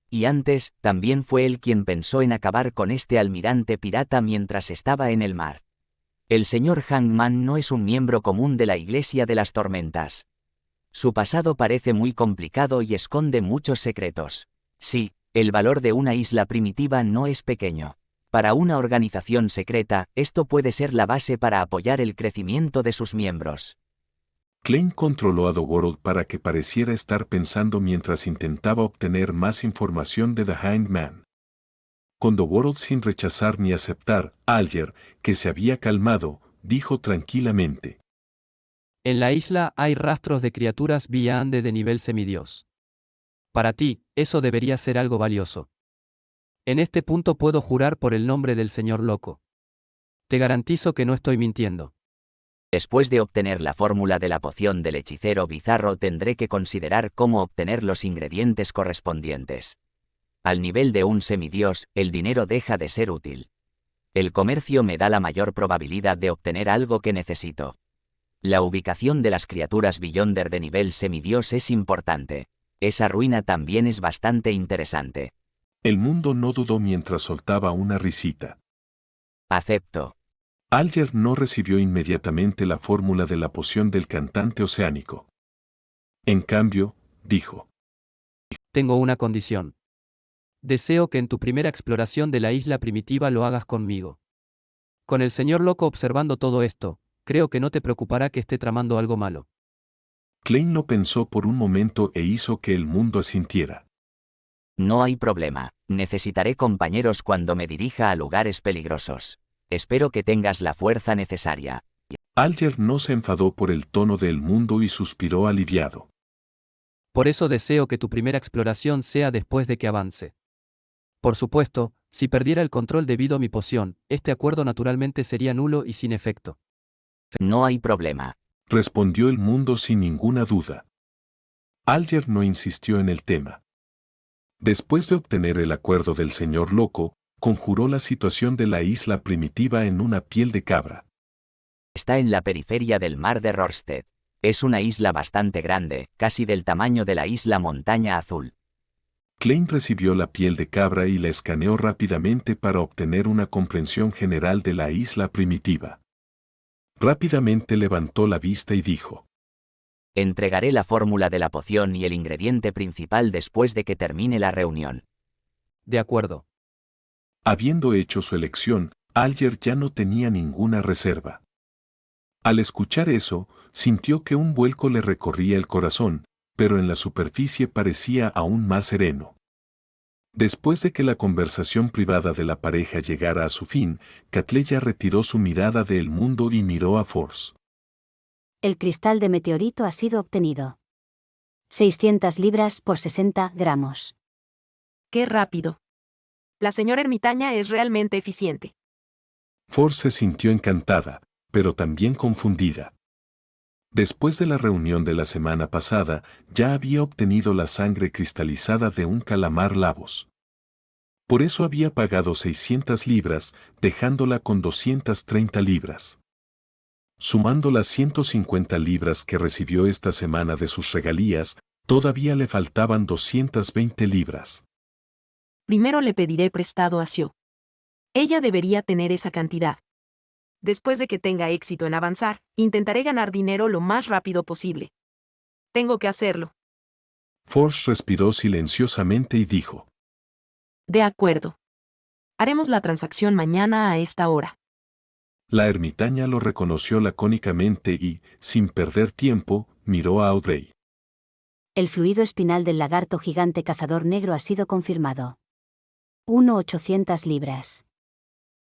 Y antes, también fue él quien pensó en acabar con este almirante pirata mientras estaba en el mar. El señor Hangman no es un miembro común de la Iglesia de las Tormentas. Su pasado parece muy complicado y esconde muchos secretos. Sí, el valor de una isla primitiva no es pequeño. Para una organización secreta, esto puede ser la base para apoyar el crecimiento de sus miembros. Klein controló a The World para que pareciera estar pensando mientras intentaba obtener más información de The Hind Man. Con The World sin rechazar ni aceptar, Alger, que se había calmado, dijo tranquilamente. En la isla hay rastros de criaturas Beyond de nivel semidios. Para ti, eso debería ser algo valioso. En este punto puedo jurar por el nombre del señor loco. Te garantizo que no estoy mintiendo. Después de obtener la fórmula de la poción del hechicero bizarro tendré que considerar cómo obtener los ingredientes correspondientes. Al nivel de un semidios, el dinero deja de ser útil. El comercio me da la mayor probabilidad de obtener algo que necesito. La ubicación de las criaturas Beyonder de nivel semidios es importante. Esa ruina también es bastante interesante. El mundo no dudó mientras soltaba una risita. Acepto. Alger no recibió inmediatamente la fórmula de la poción del cantante oceánico. En cambio, dijo. Tengo una condición. Deseo que en tu primera exploración de la isla primitiva lo hagas conmigo. Con el señor loco observando todo esto, creo que no te preocupará que esté tramando algo malo. Klein lo pensó por un momento e hizo que el mundo asintiera. No hay problema, necesitaré compañeros cuando me dirija a lugares peligrosos. Espero que tengas la fuerza necesaria. Alger no se enfadó por el tono del mundo y suspiró aliviado. Por eso deseo que tu primera exploración sea después de que avance. Por supuesto, si perdiera el control debido a mi poción, este acuerdo naturalmente sería nulo y sin efecto. No hay problema. Respondió el mundo sin ninguna duda. Alger no insistió en el tema. Después de obtener el acuerdo del señor loco, conjuró la situación de la isla primitiva en una piel de cabra. Está en la periferia del mar de Rorstedt. Es una isla bastante grande, casi del tamaño de la isla Montaña Azul. Klein recibió la piel de cabra y la escaneó rápidamente para obtener una comprensión general de la isla primitiva. Rápidamente levantó la vista y dijo: Entregaré la fórmula de la poción y el ingrediente principal después de que termine la reunión. De acuerdo. Habiendo hecho su elección, Alger ya no tenía ninguna reserva. Al escuchar eso, sintió que un vuelco le recorría el corazón, pero en la superficie parecía aún más sereno. Después de que la conversación privada de la pareja llegara a su fin, Catleya retiró su mirada del mundo y miró a Force. El cristal de meteorito ha sido obtenido. 600 libras por 60 gramos. ¡Qué rápido! La señora ermitaña es realmente eficiente. Force se sintió encantada, pero también confundida. Después de la reunión de la semana pasada, ya había obtenido la sangre cristalizada de un calamar Lavos. Por eso había pagado 600 libras, dejándola con 230 libras. Sumando las 150 libras que recibió esta semana de sus regalías, todavía le faltaban 220 libras. Primero le pediré prestado a Xio. Ella debería tener esa cantidad. Después de que tenga éxito en avanzar, intentaré ganar dinero lo más rápido posible. Tengo que hacerlo. Force respiró silenciosamente y dijo: De acuerdo. Haremos la transacción mañana a esta hora. La ermitaña lo reconoció lacónicamente y, sin perder tiempo, miró a Audrey. El fluido espinal del lagarto gigante cazador negro ha sido confirmado. 1.800 libras.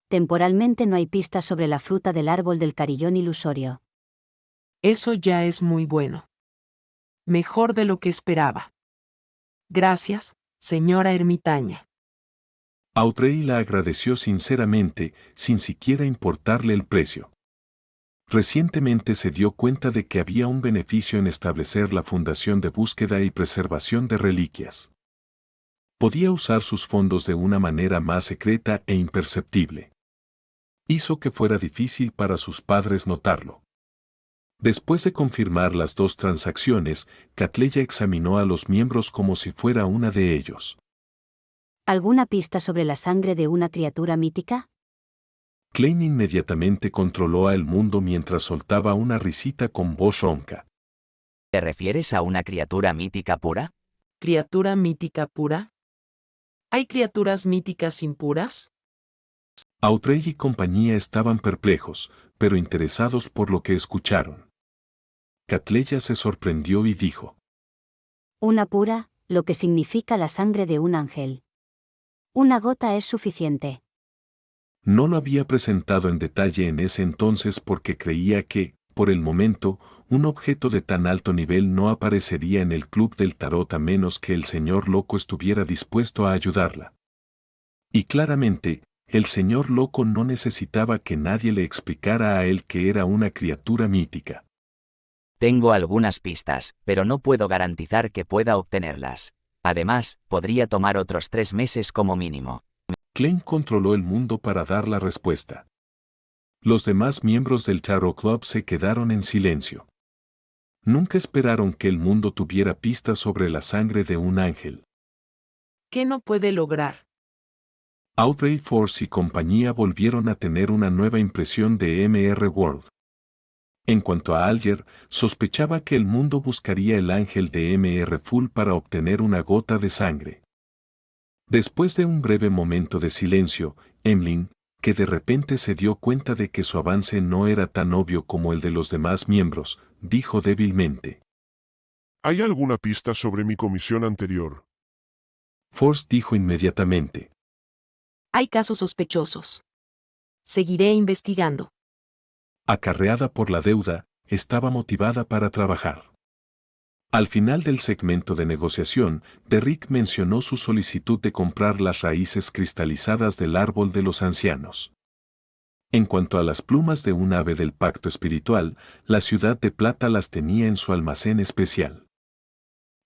Temporalmente no hay pistas sobre la fruta del árbol del carillón ilusorio. Eso ya es muy bueno. Mejor de lo que esperaba. Gracias, señora ermitaña. Audrey la agradeció sinceramente, sin siquiera importarle el precio. Recientemente se dio cuenta de que había un beneficio en establecer la Fundación de Búsqueda y Preservación de Reliquias. Podía usar sus fondos de una manera más secreta e imperceptible. Hizo que fuera difícil para sus padres notarlo. Después de confirmar las dos transacciones, Catleya examinó a los miembros como si fuera una de ellos. ¿Alguna pista sobre la sangre de una criatura mítica? Klein inmediatamente controló a el mundo mientras soltaba una risita con voz ronca. ¿Te refieres a una criatura mítica pura? ¿Criatura mítica pura? ¿Hay criaturas míticas impuras? Audrey y compañía estaban perplejos, pero interesados por lo que escucharon. Catleya se sorprendió y dijo: Una pura, lo que significa la sangre de un ángel. Una gota es suficiente. No lo había presentado en detalle en ese entonces porque creía que, por el momento, un objeto de tan alto nivel no aparecería en el club del tarot a menos que el señor loco estuviera dispuesto a ayudarla. Y claramente, el señor loco no necesitaba que nadie le explicara a él que era una criatura mítica. Tengo algunas pistas, pero no puedo garantizar que pueda obtenerlas. Además, podría tomar otros 3 meses como mínimo. Klein controló el mundo para dar la respuesta. Los demás miembros del Tarot Club se quedaron en silencio. Nunca esperaron que el mundo tuviera pistas sobre la sangre de un ángel. ¿Qué no puede lograr? Audrey, Force y compañía volvieron a tener una nueva impresión de MR World. En cuanto a Alger, sospechaba que el mundo buscaría el ángel de MR Full para obtener una gota de sangre. Después de un breve momento de silencio, Emlyn, que de repente se dio cuenta de que su avance no era tan obvio como el de los demás miembros, dijo débilmente: ¿Hay alguna pista sobre mi comisión anterior? Force dijo inmediatamente: Hay casos sospechosos. Seguiré investigando. Acarreada por la deuda, estaba motivada para trabajar. Al final del segmento de negociación, Derrick mencionó su solicitud de comprar las raíces cristalizadas del árbol de los ancianos. En cuanto a las plumas de un ave del pacto espiritual, la ciudad de plata las tenía en su almacén especial.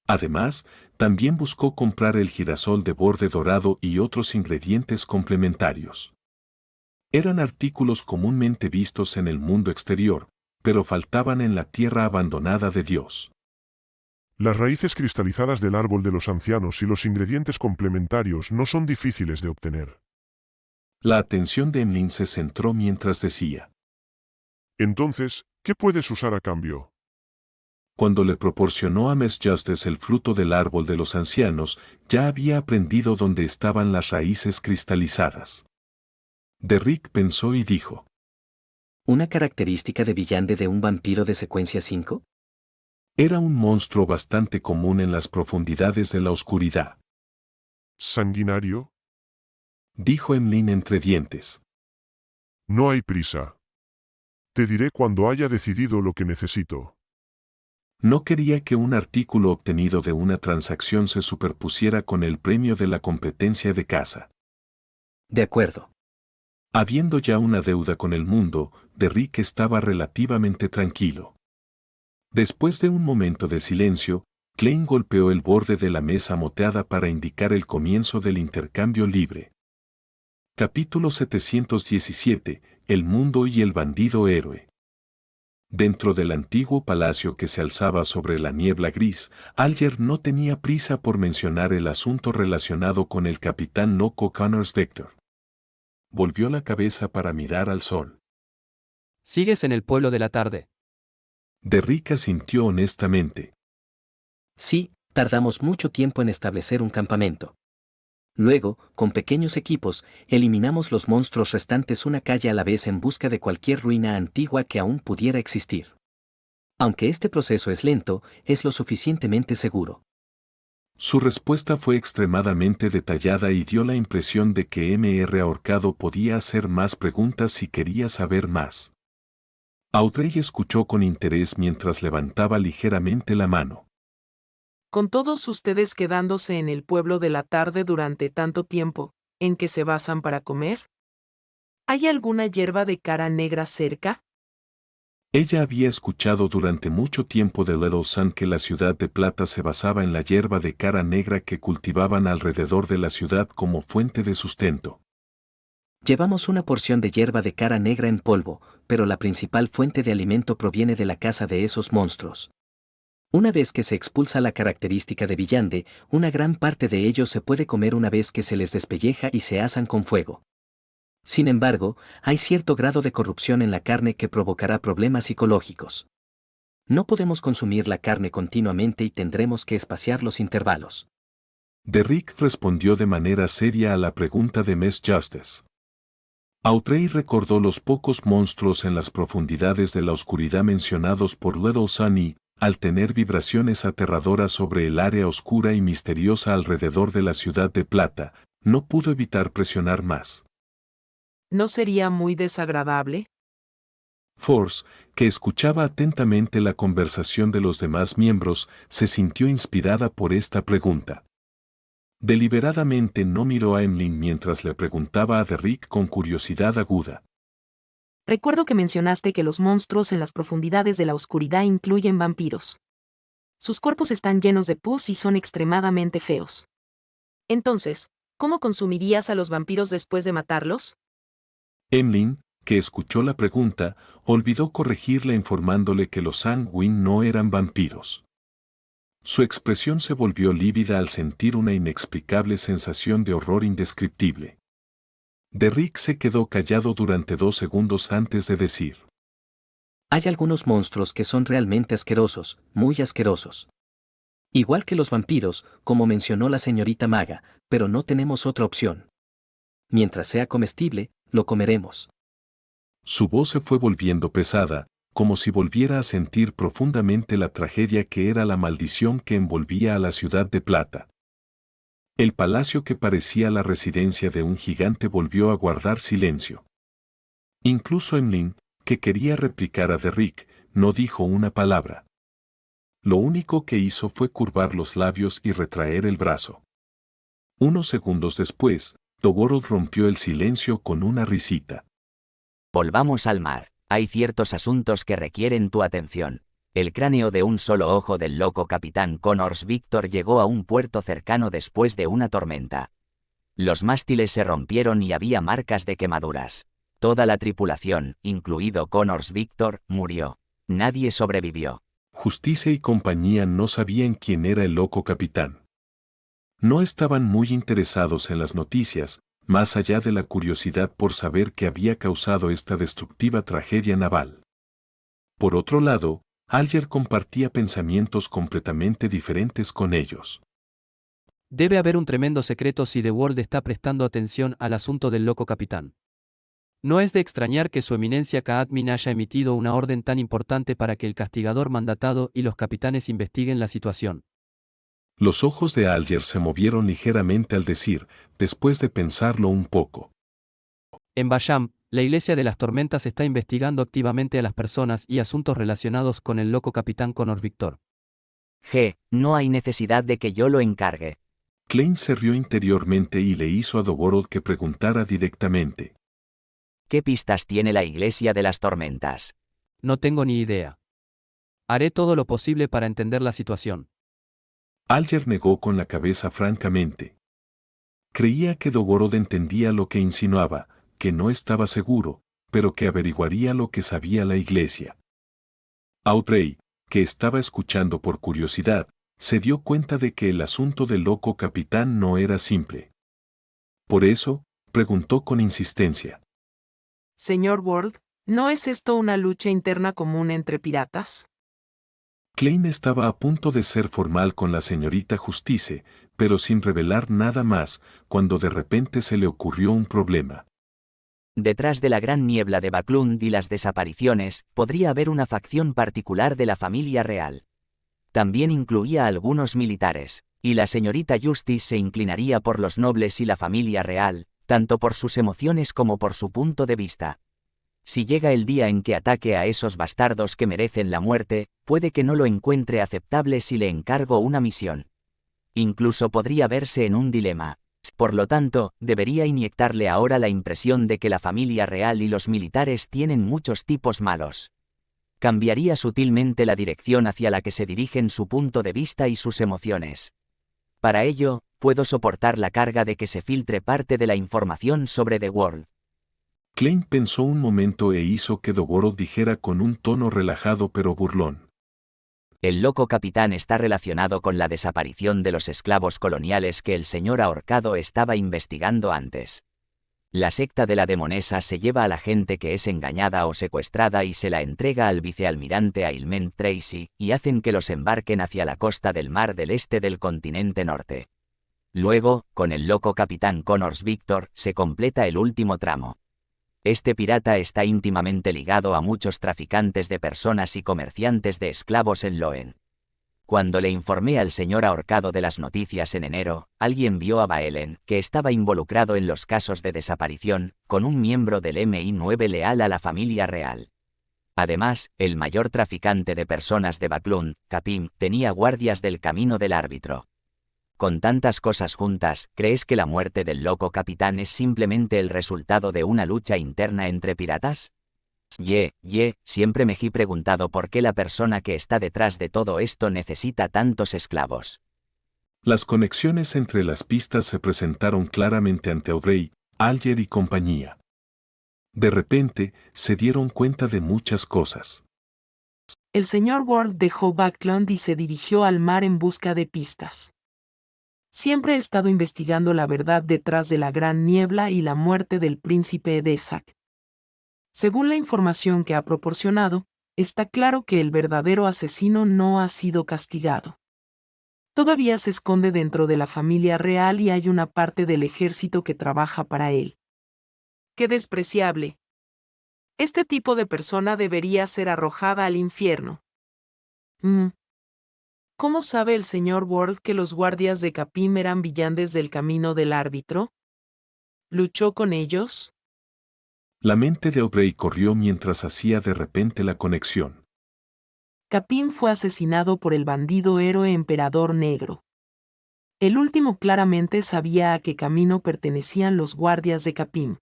Además, también buscó comprar el girasol de borde dorado y otros ingredientes complementarios. Eran artículos comúnmente vistos en el mundo exterior, pero faltaban en la tierra abandonada de Dios. Las raíces cristalizadas del árbol de los ancianos y los ingredientes complementarios no son difíciles de obtener. La atención de Emlyn se centró mientras decía. Entonces, ¿qué puedes usar a cambio? Cuando le proporcionó a Miss Justice el fruto del árbol de los ancianos, ya había aprendido dónde estaban las raíces cristalizadas. Derrick pensó y dijo. ¿Una característica de Villande de un vampiro de secuencia 5? Era un monstruo bastante común en las profundidades de la oscuridad. ¿Sanguinario? Dijo Emlyn entre dientes. No hay prisa. Te diré cuando haya decidido lo que necesito. No quería que un artículo obtenido de una transacción se superpusiera con el premio de la competencia de caza. De acuerdo. Habiendo ya una deuda con el mundo, Derrick estaba relativamente tranquilo. Después de un momento de silencio, Klein golpeó el borde de la mesa moteada para indicar el comienzo del intercambio libre. Capítulo 717. El mundo y el bandido héroe. Dentro del antiguo palacio que se alzaba sobre la niebla gris, Alger no tenía prisa por mencionar el asunto relacionado con el capitán loco Connors Vector. Volvió la cabeza para mirar al sol. ¿Sigues en el pueblo de la tarde? Derrick asintió honestamente. Sí, tardamos mucho tiempo en establecer un campamento. Luego, con pequeños equipos, eliminamos los monstruos restantes una calle a la vez en busca de cualquier ruina antigua que aún pudiera existir. Aunque este proceso es lento, es lo suficientemente seguro. Su respuesta fue extremadamente detallada y dio la impresión de que Mr. Ahorcado podía hacer más preguntas si quería saber más. Audrey escuchó con interés mientras levantaba ligeramente la mano. Con todos ustedes quedándose en el pueblo de la tarde durante tanto tiempo, ¿en qué se basan para comer? ¿Hay alguna hierba de cara negra cerca? Ella había escuchado durante mucho tiempo de Little Sun que la ciudad de Plata se basaba en la hierba de cara negra que cultivaban alrededor de la ciudad como fuente de sustento. Llevamos una porción de hierba de cara negra en polvo, pero la principal fuente de alimento proviene de la caza de esos monstruos. Una vez que se expulsa la característica de Villande, una gran parte de ellos se puede comer una vez que se les despelleja y se asan con fuego. Sin embargo, hay cierto grado de corrupción en la carne que provocará problemas psicológicos. No podemos consumir la carne continuamente y tendremos que espaciar los intervalos. Derrick respondió de manera seria a la pregunta de Miss Justice. Audrey recordó los pocos monstruos en las profundidades de la oscuridad mencionados por Little Sun y, al tener vibraciones aterradoras sobre el área oscura y misteriosa alrededor de la ciudad de Plata, no pudo evitar presionar más. ¿No sería muy desagradable? Force, que escuchaba atentamente la conversación de los demás miembros, se sintió inspirada por esta pregunta. Deliberadamente no miró a Emlyn mientras le preguntaba a Derrick con curiosidad aguda. Recuerdo que mencionaste que los monstruos en las profundidades de la oscuridad incluyen vampiros. Sus cuerpos están llenos de pus y son extremadamente feos. Entonces, ¿cómo consumirías a los vampiros después de matarlos? Emlyn, que escuchó la pregunta, olvidó corregirle informándole que los Sanguin no eran vampiros. Su expresión se volvió lívida al sentir una inexplicable sensación de horror indescriptible. Derrick se quedó callado durante 2 segundos antes de decir. Hay algunos monstruos que son realmente asquerosos, muy asquerosos. Igual que los vampiros, como mencionó la señorita Maga, pero no tenemos otra opción. Mientras sea comestible, lo comeremos. Su voz se fue volviendo pesada, como si volviera a sentir profundamente la tragedia que era la maldición que envolvía a la ciudad de Plata. El palacio que parecía la residencia de un gigante volvió a guardar silencio. Incluso Emlyn, que quería replicar a Derrick, no dijo una palabra. Lo único que hizo fue curvar los labios y retraer el brazo. Unos segundos después, Togoro rompió el silencio con una risita. Volvamos al mar. Hay ciertos asuntos que requieren tu atención. El cráneo de un solo ojo del loco capitán Connors Victor llegó a un puerto cercano después de una tormenta. Los mástiles se rompieron y había marcas de quemaduras. Toda la tripulación, incluido Connors Victor, murió. Nadie sobrevivió. Justicia y compañía no sabían quién era el loco capitán. No estaban muy interesados en las noticias, más allá de la curiosidad por saber qué había causado esta destructiva tragedia naval. Por otro lado, Alger compartía pensamientos completamente diferentes con ellos. Debe haber un tremendo secreto si The World está prestando atención al asunto del loco capitán. No es de extrañar que su eminencia Kaadmin haya emitido una orden tan importante para que el castigador mandatado y los capitanes investiguen la situación. Los ojos de Alger se movieron ligeramente al decir, después de pensarlo un poco. En Bayam, la Iglesia de las Tormentas está investigando activamente a las personas y asuntos relacionados con el loco capitán Connor Victor. No hay necesidad de que yo lo encargue. Klein se rió interiormente y le hizo a Dogorod que preguntara directamente. ¿Qué pistas tiene la Iglesia de las Tormentas? No tengo ni idea. Haré todo lo posible para entender la situación. Alger negó con la cabeza francamente. Creía que Dogorod entendía lo que insinuaba, que no estaba seguro, pero que averiguaría lo que sabía la Iglesia. Audrey, que estaba escuchando por curiosidad, se dio cuenta de que el asunto del loco capitán no era simple. Por eso, preguntó con insistencia. Señor Ward, ¿no es esto una lucha interna común entre piratas? Klein estaba a punto de ser formal con la señorita Justice, pero sin revelar nada más, cuando de repente se le ocurrió un problema. Detrás de la gran niebla de Baclund y las desapariciones, podría haber una facción particular de la familia real. También incluía a algunos militares, y la señorita Justice se inclinaría por los nobles y la familia real, tanto por sus emociones como por su punto de vista. Si llega el día en que ataque a esos bastardos que merecen la muerte, puede que no lo encuentre aceptable si le encargo una misión. Incluso podría verse en un dilema. Por lo tanto, debería inyectarle ahora la impresión de que la familia real y los militares tienen muchos tipos malos. Cambiaría sutilmente la dirección hacia la que se dirigen su punto de vista y sus emociones. Para ello, puedo soportar la carga de que se filtre parte de la información sobre The World. Klein pensó un momento e hizo que Dogorod dijera con un tono relajado pero burlón. El loco capitán está relacionado con la desaparición de los esclavos coloniales que el señor ahorcado estaba investigando antes. La secta de la demonesa se lleva a la gente que es engañada o secuestrada y se la entrega al vicealmirante Ailment Tracy, y hacen que los embarquen hacia la costa del mar del este del continente norte. Luego, con el loco capitán Connor Victor, se completa el último tramo. Este pirata está íntimamente ligado a muchos traficantes de personas y comerciantes de esclavos en Loen. Cuando le informé al señor ahorcado de las noticias en enero, alguien vio a Baelen, que estaba involucrado en los casos de desaparición, con un miembro del MI9 leal a la familia real. Además, el mayor traficante de personas de Baclund, Capim, tenía guardias del camino del árbitro. Con tantas cosas juntas, ¿crees que la muerte del loco capitán es simplemente el resultado de una lucha interna entre piratas? Siempre me he preguntado por qué la persona que está detrás de todo esto necesita tantos esclavos. Las conexiones entre las pistas se presentaron claramente ante Audrey, Alger y compañía. De repente, se dieron cuenta de muchas cosas. El señor Ward dejó Backlund y se dirigió al mar en busca de pistas. Siempre he estado investigando la verdad detrás de la gran niebla y la muerte del príncipe Edesac. Según la información que ha proporcionado, está claro que el verdadero asesino no ha sido castigado. Todavía se esconde dentro de la familia real y hay una parte del ejército que trabaja para él. ¡Qué despreciable! Este tipo de persona debería ser arrojada al infierno. ¿Cómo sabe el señor Ward que los guardias de Capim eran villanes del camino del árbitro? ¿Luchó con ellos? La mente de Audrey corrió mientras hacía de repente la conexión. Capim fue asesinado por el bandido héroe Emperador Negro. El último claramente sabía a qué camino pertenecían los guardias de Capim.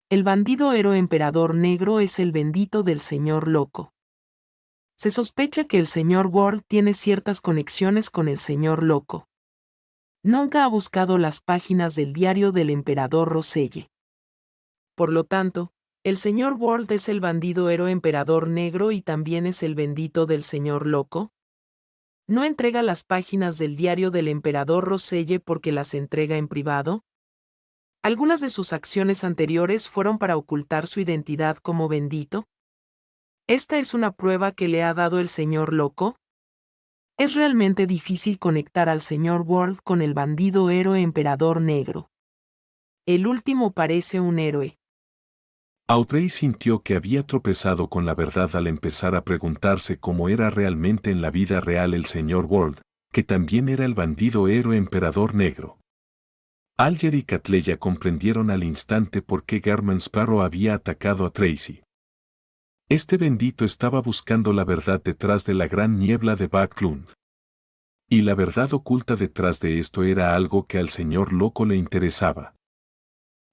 El bandido héroe Emperador Negro es el bendito del señor loco. Se sospecha que el señor Ward tiene ciertas conexiones con el señor loco. Nunca ha buscado las páginas del diario del emperador Roselle. Por lo tanto, El señor World es el bandido héroe emperador negro y también es el bendito del señor loco. ¿No entrega las páginas del diario del emperador Roselle porque las entrega en privado? ¿Algunas de sus acciones anteriores fueron para ocultar su identidad como bendito? ¿Esta es una prueba que le ha dado el señor loco? Es realmente difícil conectar al señor World con el bandido héroe emperador negro. El último parece un héroe. Audrey sintió que había tropezado con la verdad al empezar a preguntarse cómo era realmente en la vida real el señor World, que también era el bandido héroe emperador negro. Alger y Catleya comprendieron al instante por qué Garman Sparrow había atacado a Tracy. Este bendito estaba buscando la verdad detrás de la gran niebla de Backlund. Y la verdad oculta detrás de esto era algo que al señor loco le interesaba.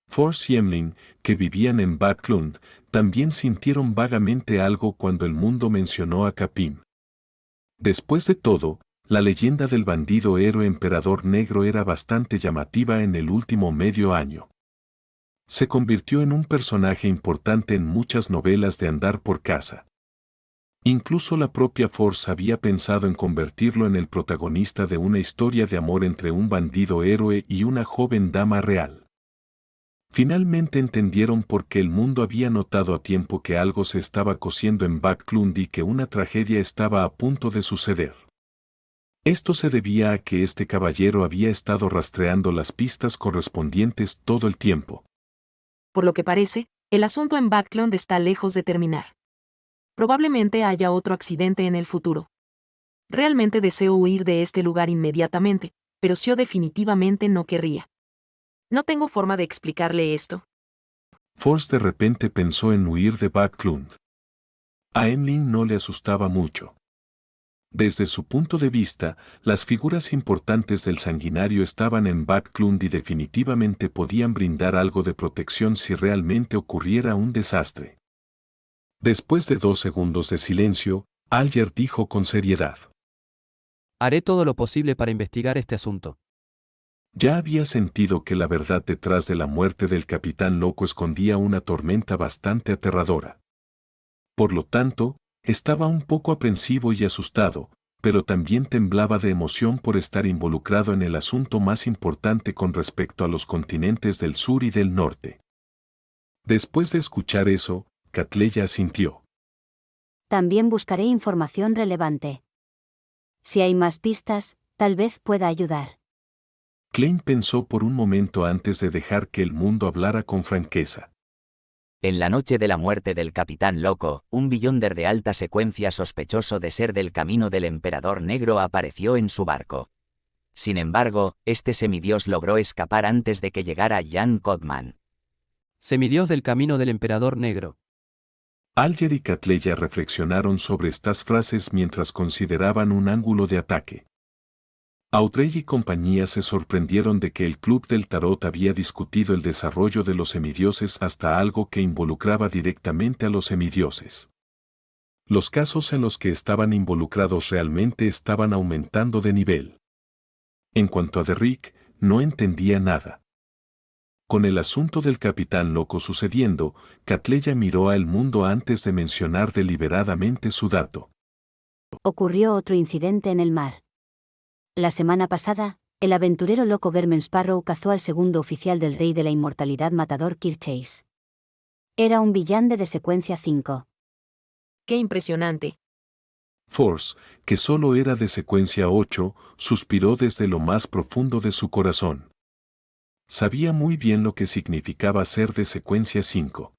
Force y Emlyn, que vivían en Backlund, también sintieron vagamente algo cuando el mundo mencionó a Capim. Después de todo, la leyenda del bandido héroe emperador negro era bastante llamativa en el último medio año. Se convirtió en un personaje importante en muchas novelas de andar por casa. Incluso la propia Force había pensado en convertirlo en el protagonista de una historia de amor entre un bandido héroe y una joven dama real. Finalmente entendieron por qué el mundo había notado a tiempo que algo se estaba cociendo en Backlund y que una tragedia estaba a punto de suceder. Esto se debía a que este caballero había estado rastreando las pistas correspondientes todo el tiempo. Por lo que parece, el asunto en Backlund está lejos de terminar. Probablemente haya otro accidente en el futuro. Realmente deseo huir de este lugar inmediatamente, pero yo definitivamente no querría. No tengo forma de explicarle esto. Force de repente pensó en huir de Backlund. A Emlyn no le asustaba mucho. Desde su punto de vista, las figuras importantes del sanguinario estaban en Backlund y definitivamente podían brindar algo de protección si realmente ocurriera un desastre. Después de 2 segundos de silencio, Alger dijo con seriedad: Haré todo lo posible para investigar este asunto. Ya había sentido que la verdad detrás de la muerte del capitán loco escondía una tormenta bastante aterradora. Por lo tanto, estaba un poco aprensivo y asustado, pero también temblaba de emoción por estar involucrado en el asunto más importante con respecto a los continentes del sur y del norte. Después de escuchar eso, Catleya asintió. También buscaré información relevante. Si hay más pistas, tal vez pueda ayudar. Klein pensó por un momento antes de dejar que el mundo hablara con franqueza. En la noche de la muerte del Capitán Loco, un Beyonder de alta secuencia sospechoso de ser del camino del Emperador Negro apareció en su barco. Sin embargo, este semidios logró escapar antes de que llegara Jan Codman. Semidios del camino del Emperador Negro. Alger y Catleya reflexionaron sobre estas frases mientras consideraban un ángulo de ataque. Audrey y compañía se sorprendieron de que el Club del Tarot había discutido el desarrollo de los semidioses hasta algo que involucraba directamente a los semidioses. Los casos en los que estaban involucrados realmente estaban aumentando de nivel. En cuanto a Derrick, no entendía nada. Con el asunto del capitán loco sucediendo, Catleya miró al mundo antes de mencionar deliberadamente su dato. Ocurrió otro incidente en el mar. La semana pasada, el aventurero loco Garman Sparrow cazó al segundo oficial del Rey de la Inmortalidad matador Kirk Chase. Era un villande de secuencia 5. ¡Qué impresionante! Force, que solo era de secuencia 8, suspiró desde lo más profundo de su corazón. Sabía muy bien lo que significaba ser de secuencia 5.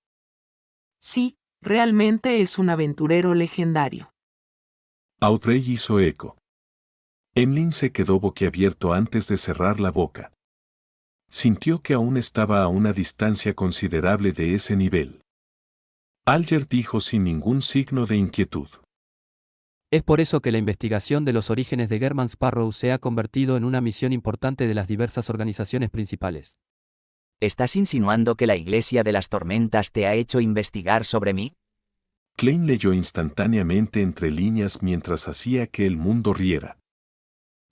Sí, realmente es un aventurero legendario. Audrey hizo eco. Emlyn se quedó boquiabierto antes de cerrar la boca. Sintió que aún estaba a una distancia considerable de ese nivel. Alger dijo sin ningún signo de inquietud. Es por eso que la investigación de los orígenes de Garman Sparrow se ha convertido en una misión importante de las diversas organizaciones principales. ¿Estás insinuando que la Iglesia de las Tormentas te ha hecho investigar sobre mí? Klein leyó instantáneamente entre líneas mientras hacía que el mundo riera.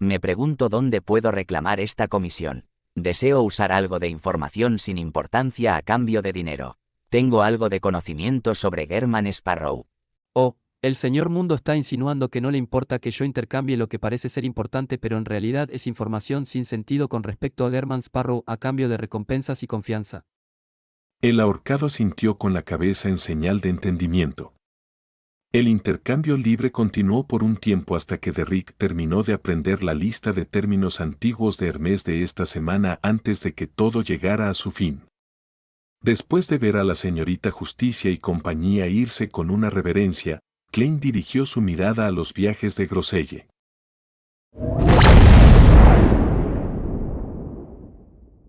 Me pregunto dónde puedo reclamar esta comisión. Deseo usar algo de información sin importancia a cambio de dinero. Tengo algo de conocimiento sobre German Sparrow. Oh, el señor Mundo está insinuando que no le importa que yo intercambie lo que parece ser importante, pero en realidad es información sin sentido con respecto a German Sparrow a cambio de recompensas y confianza. El ahorcado asintió con la cabeza en señal de entendimiento. El intercambio libre continuó por un tiempo hasta que Derrick terminó de aprender la lista de términos antiguos de Hermes de esta semana antes de que todo llegara a su fin. Después de ver a la señorita Justicia y compañía irse con una reverencia, Klein dirigió su mirada a los viajes de Groselle.